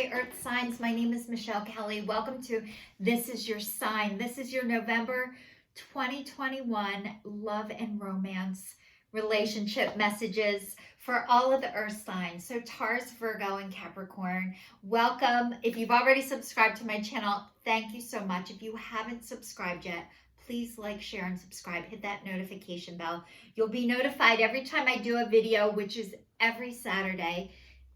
Hi, Earth signs. My name is Michelle Kelly. Welcome to This Is Your Sign. This is your November 2021 love and romance relationship messages for all of the Earth signs. So Taurus, Virgo, and Capricorn. Welcome. If you've already subscribed to my channel, thank you so much. If you haven't subscribed yet, please like, share, and subscribe. Hit that notification bell. You'll be notified every time I do a video, which is every Saturday.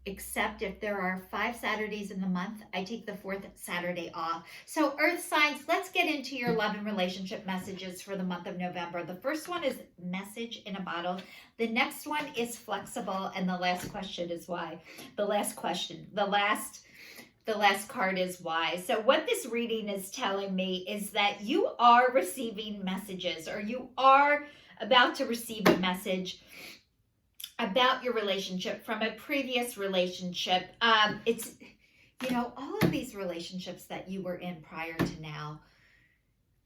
Except if there are 5 Saturdays in the month, I take the 4th Saturday off. So Earth signs, let's get into your love and relationship messages for the month of November. The first one is message in a bottle. The next one is flexible. And the last question is why. The last card is why. So what this reading is telling me is that you are receiving messages, or you are about to receive a message about your relationship from a previous relationship. It's, all of these relationships that you were in prior to now,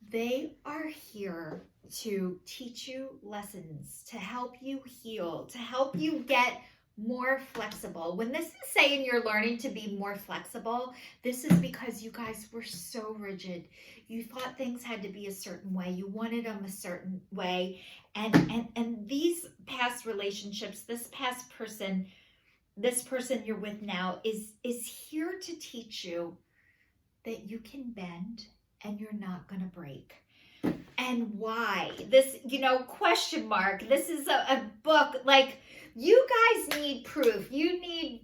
they are here to teach you lessons, to help you heal, to help you get more flexible. When this is saying you're learning to be more flexible, this is because you guys were so rigid. You thought things had to be a certain way. You wanted them a certain way. And these past relationships, this person you're with now is here to teach you that you can bend and you're not going to break. And why? This, question mark. This is a book. Like, you guys need proof. You need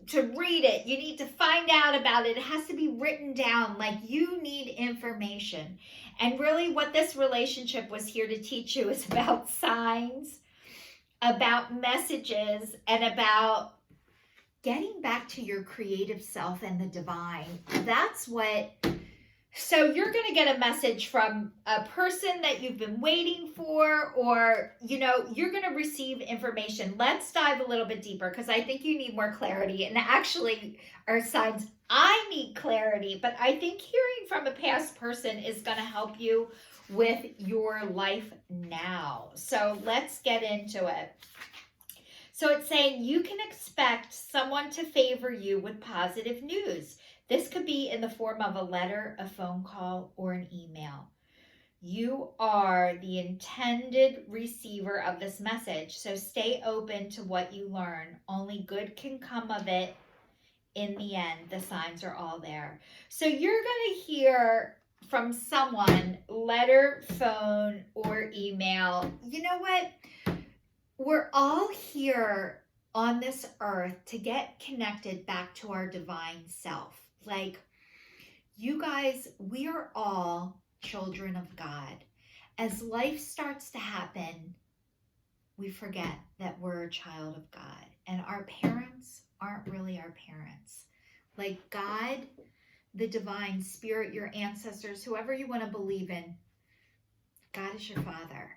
to read it. You need to find out about it. It has to be written down. Like, you need information. And really what this relationship was here to teach you is about signs, about messages, and about getting back to your creative self and the divine. That's what... So you're going to get a message from a person that you've been waiting for, or, you're going to receive information. Let's dive a little bit deeper, because I think you need more clarity. And actually, Earth signs, I need clarity, but I think hearing from a past person is going to help you with your life now. So let's get into it. So it's saying you can expect someone to favor you with positive news. This could be in the form of a letter, a phone call, or an email. You are the intended receiver of this message, so stay open to what you learn. Only good can come of it in the end. The signs are all there. So you're going to hear from someone, letter, phone, or email. You know what? We're all here on this earth to get connected back to our divine self. Like, you guys, we are all children of God. As life starts to happen, we forget that we're a child of God. And our parents aren't really our parents. Like, God, the divine spirit, your ancestors, whoever you want to believe in, God is your father.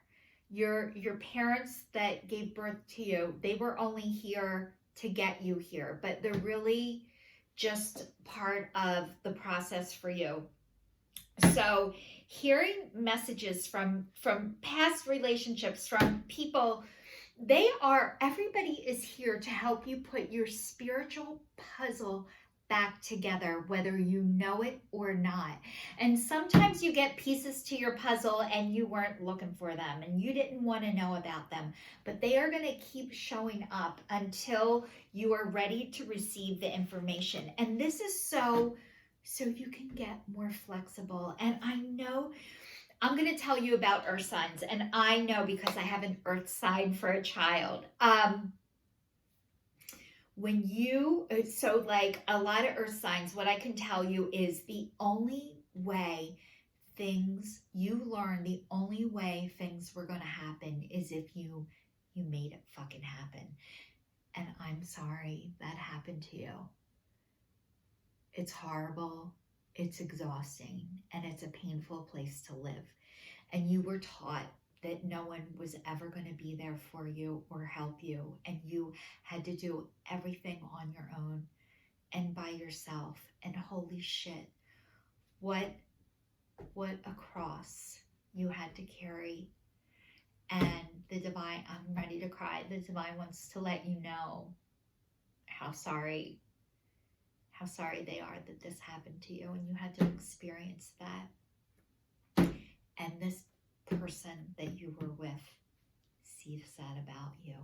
Your parents that gave birth to you, they were only here to get you here, but they're really just part of the process for you. So hearing messages from past relationships, from people, everybody is here to help you put your spiritual puzzle back together, whether you know it or not. And sometimes you get pieces to your puzzle and you weren't looking for them and you didn't want to know about them, but they are going to keep showing up until you are ready to receive the information. And this is so you can get more flexible. And I know I'm going to tell you about Earth signs, and I know because I have an Earth sign for a child. Like a lot of Earth signs, what I can tell you is the only way things were going to happen is if you made it fucking happen. And I'm sorry that happened to you. It's horrible, it's exhausting, and it's a painful place to live. And you were taught that no one was ever going to be there for you or help you, and you had to do everything on your own and by yourself. And holy shit, what a cross you had to carry. And the divine, I'm ready to cry, the divine wants to let you know how sorry how sorry they are that this happened to you and you had to experience that. And this person that you were with sees that about you.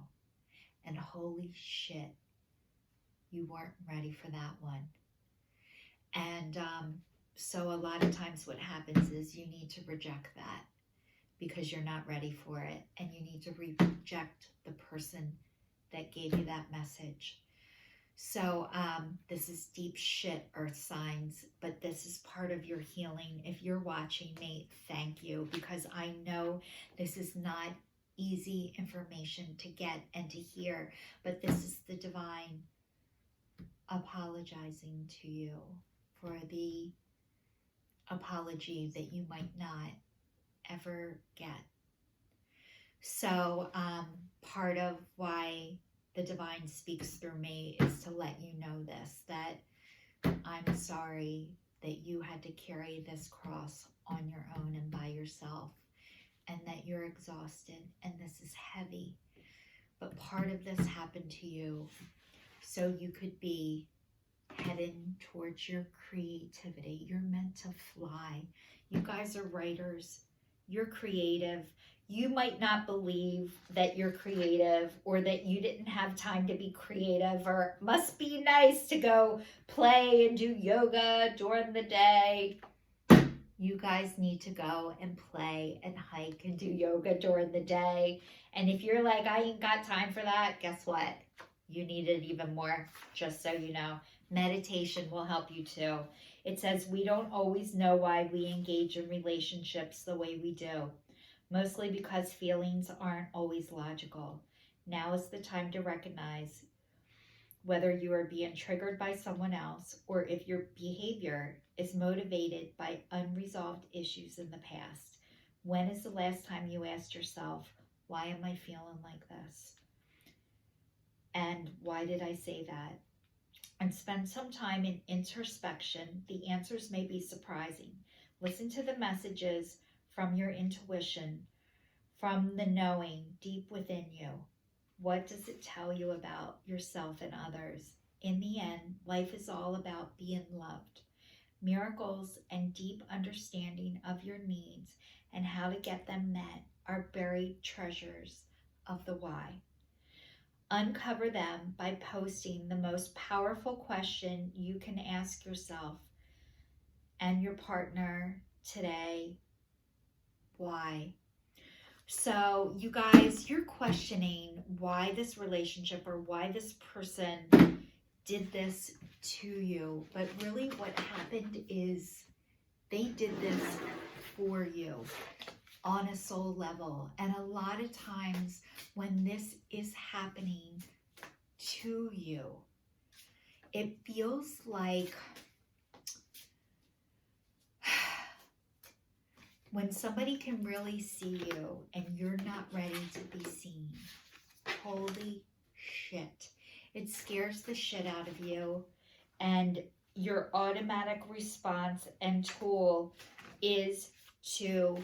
And holy shit, you weren't ready for that one. And so a lot of times what happens is you need to reject that because you're not ready for it. And you need to reject the person that gave you that message. So this is deep shit, earth signs, but this is part of your healing. If you're watching me, thank you, because I know this is not easy information to get and to hear, but this is the divine apologizing to you for the apology that you might not ever get. So part of why the divine speaks through me is to let you know this, that I'm sorry that you had to carry this cross on your own and by yourself, and that you're exhausted and this is heavy. But part of this happened to you so you could be heading towards your creativity. You're meant to fly. You guys are writers. You're creative. You might not believe that you're creative or that you didn't have time to be creative, or it must be nice to go play and do yoga during the day. You guys need to go and play and hike and do yoga during the day. And if you're like, I ain't got time for that, guess what? You need it even more, just so you know. Meditation will help you too. It says we don't always know why we engage in relationships the way we do, mostly because feelings aren't always logical. Now is the time to recognize whether you are being triggered by someone else or if your behavior is motivated by unresolved issues in the past. When is the last time you asked yourself, why am I feeling like this? And why did I say that? And spend some time in introspection. The answers may be surprising. Listen to the messages from your intuition, from the knowing deep within you. What does it tell you about yourself and others? In the end, life is all about being loved. Miracles and deep understanding of your needs and how to get them met are buried treasures of the why. Uncover them by posting the most powerful question you can ask yourself and your partner today. Why? So you guys, you're questioning why this relationship or why this person did this to you. But really what happened is they did this for you on a soul level. And a lot of times when this is happening to you, it feels like when somebody can really see you and you're not ready to be seen. Holy shit. It scares the shit out of you, and your automatic response and tool is to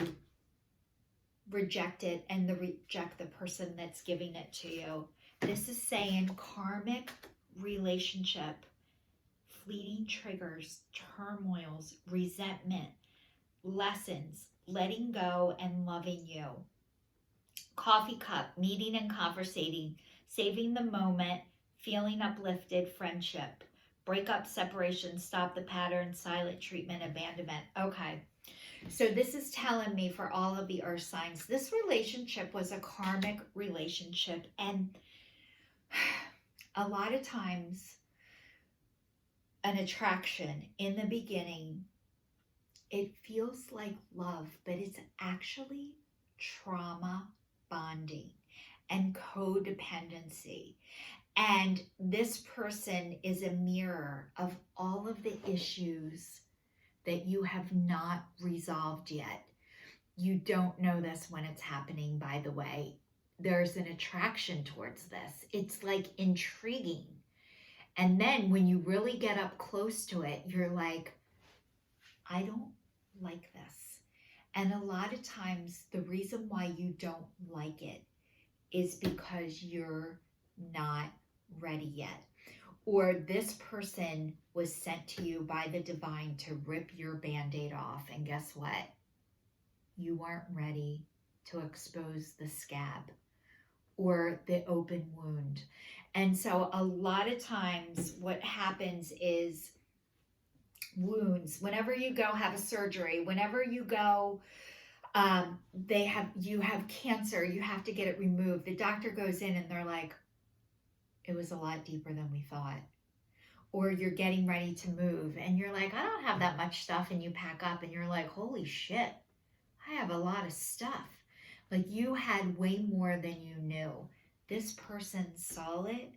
reject it and reject the person that's giving it to you. This is saying karmic relationship, fleeting triggers, turmoils, resentment, lessons, letting go and loving you. Coffee cup, meeting and conversating, saving the moment, feeling uplifted, friendship. Breakup, separation, stop the pattern, silent treatment, abandonment. Okay. So this is telling me for all of the earth signs, this relationship was a karmic relationship. And a lot of times, an attraction in the beginning, it feels like love, but it's actually trauma bonding and codependency. And this person is a mirror of all of the issues that you have not resolved yet. You don't know this when it's happening, by the way. There's an attraction towards this. It's like intriguing. And then when you really get up close to it, you're like, I don't like this. And a lot of times the reason why you don't like it is because you're not ready yet. or this person was sent to you by the divine to rip your Band-Aid off. And guess what? You weren't ready to expose the scab or the open wound. And so a lot of times what happens is wounds, whenever you go have a surgery, whenever you go, you have cancer, you have to get it removed. The doctor goes in and they're like, it was a lot deeper than we thought. Or you're getting ready to move and you're like, I don't have that much stuff, and you pack up and you're like, holy shit, I have a lot of stuff. Like you had way more than you knew. This person saw it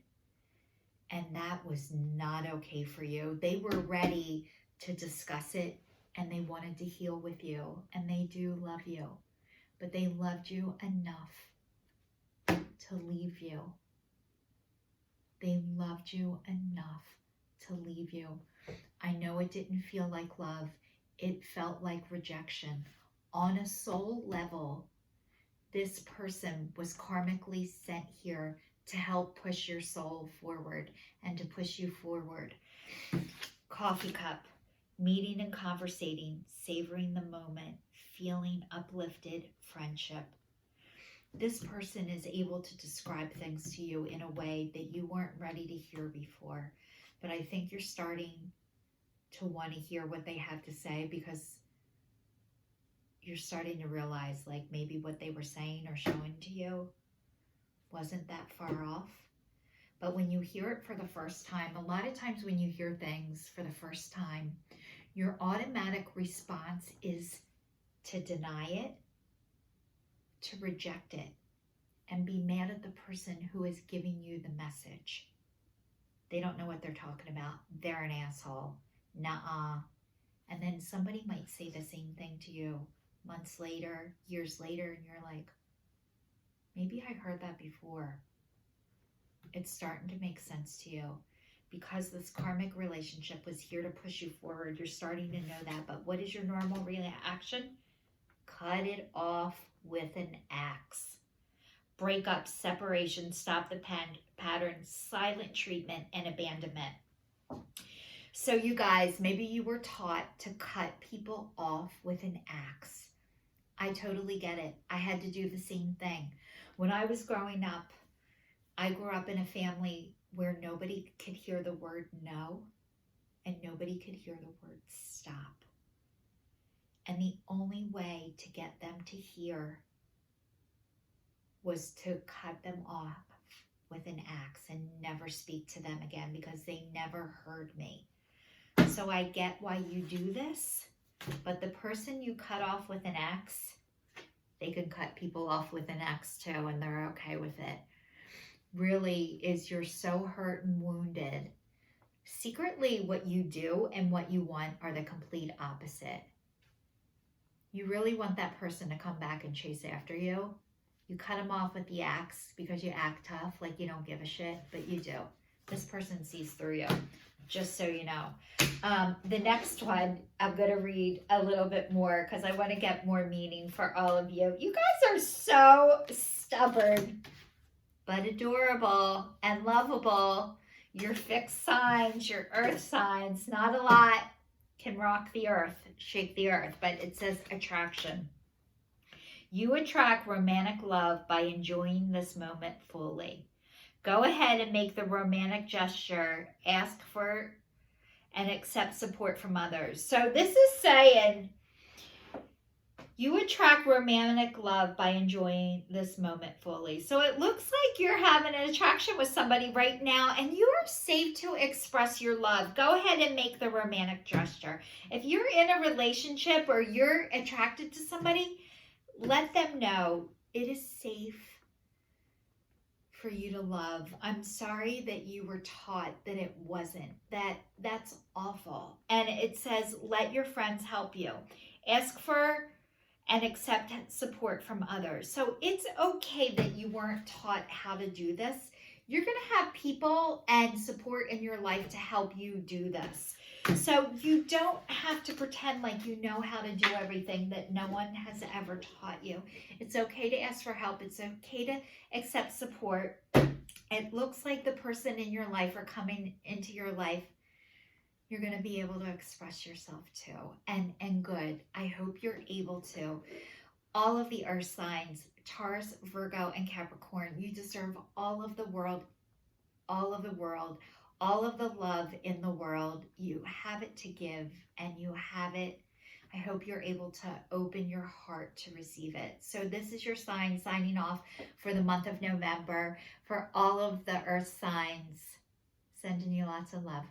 and that was not okay for you. They were ready to discuss it and they wanted to heal with you, and they do love you, but they loved you enough to leave you. They loved you enough to leave you. I know it didn't feel like love. It felt like rejection. On a soul level, this person was karmically sent here to help push your soul forward and to push you forward. Coffee cup, meeting and conversating, savoring the moment, feeling uplifted, friendship. This person is able to describe things to you in a way that you weren't ready to hear before. But I think you're starting to want to hear what they have to say, because you're starting to realize like maybe what they were saying or showing to you wasn't that far off. But when you hear it for the first time, a lot of times when you hear things for the first time, your automatic response is to deny it, to reject it, and be mad at the person who is giving you the message. They don't know what they're talking about. They're an asshole. Nuh-uh. And then somebody might say the same thing to you months later, years later, and you're like, maybe I heard that before. It's starting to make sense to you. Because this karmic relationship was here to push you forward, you're starting to know that. But what is your normal reaction? Cut it off with an axe. Breakup, separation, stop the pattern, silent treatment, and abandonment. So you guys, maybe you were taught to cut people off with an axe. I totally get it. I had to do the same thing. When I was growing up, I grew up in a family where nobody could hear the word no, and nobody could hear the word stop. And the only way to get them to hear was to cut them off with an axe and never speak to them again, because they never heard me. So I get why you do this, but the person you cut off with an axe, they can cut people off with an axe too, and they're okay with it. Really is you're so hurt and wounded. Secretly, what you do and what you want are the complete opposite. You really want that person to come back and chase after you. You cut them off with the axe because you act tough, like you don't give a shit, but you do. This person sees through you, just so you know. The next one, I'm going to read a little bit more because I want to get more meaning for all of you. You guys are so stubborn, but adorable and lovable. Your fixed signs, your earth signs, not a lot can rock the earth, shake the earth, but it says attraction. You attract romantic love by enjoying this moment fully. Go ahead and make the romantic gesture. Ask for and accept support from others. So this is saying you attract romantic love by enjoying this moment fully. So it looks like you're having an attraction with somebody right now, and you are safe to express your love. Go ahead and make the romantic gesture. If you're in a relationship or you're attracted to somebody, let them know it is safe for you to love. I'm sorry that you were taught that it wasn't. That's awful. And it says, let your friends help you. Ask for and accept support from others. So it's okay that you weren't taught how to do this. You're going to have people and support in your life to help you do this. So you don't have to pretend like you know how to do everything that no one has ever taught you. It's okay to ask for help. It's okay to accept support. It looks like the person in your life or coming into your life, you're going to be able to express yourself to. And good. I hope you're able to. All of the earth signs, Taurus, Virgo, and Capricorn, you deserve all of the world, all of the world, all of the love in the world. You have it to give, and you have it. I hope you're able to open your heart to receive it. So this is your sign signing off for the month of November. For all of the earth signs, sending you lots of love.